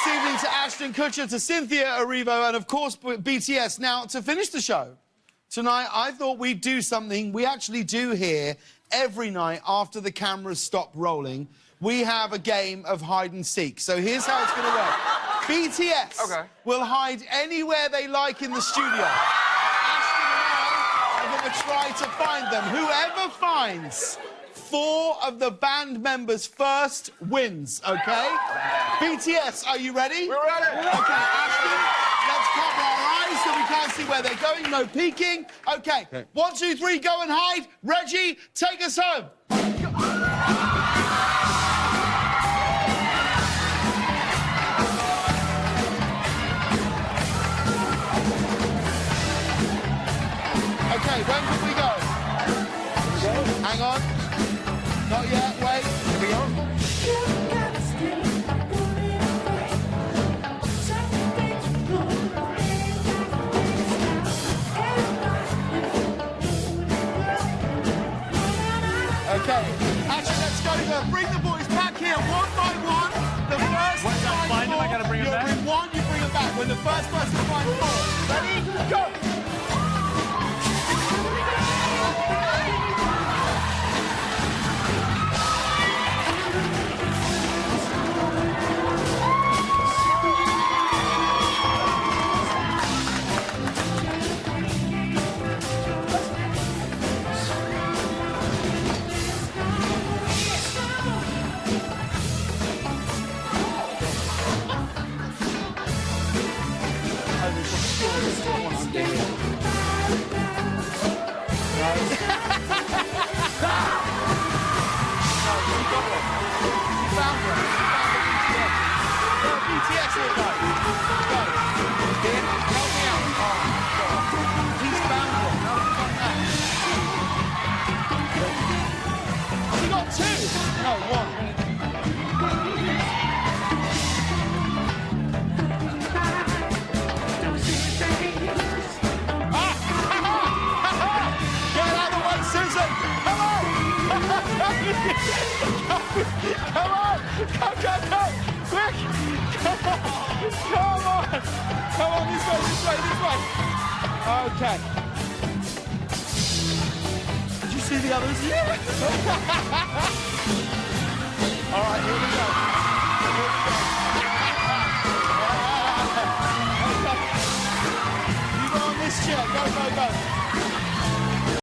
evening to Ashton Kutcher, to Cynthia Erivo, and of course BTS. Now, to finish the show tonight, I thought we'd do something we actually do here every night after the cameras stop rolling. We have a game of hide and seek. So here's how it's going to work. BTS will hide anywhere they like in the studio. Ashton and I are going to try to find them. Whoever finds 4 of the band members first wins, OK? BTS, are you ready? We're ready. OK, Ashton, let's cover our eyes so we can't see where they're going. No peeking. OK, 1, 2, 3, go and hide. Reggie, take us home. OK, when can we go? Hang on. Not yet, wait. Here we go. Okay, actually, let's go. Bring the boys back here, 1 by 1. The first Once I find them, I gotta bring them back? You bring 1, you bring them back. When the first person finds 4. Ready? Go! BTS here, guys. Go. Ian, help me out. Oh, God. He's found one. How have you done that? Have you got 2? No, 1. Get out of the way, Susan. Come on. Come on. Come. Quick. Come on! Come on, this way. Okay. Did you see the others? Yeah! All right, here we go. Okay. You go on this chair. Go.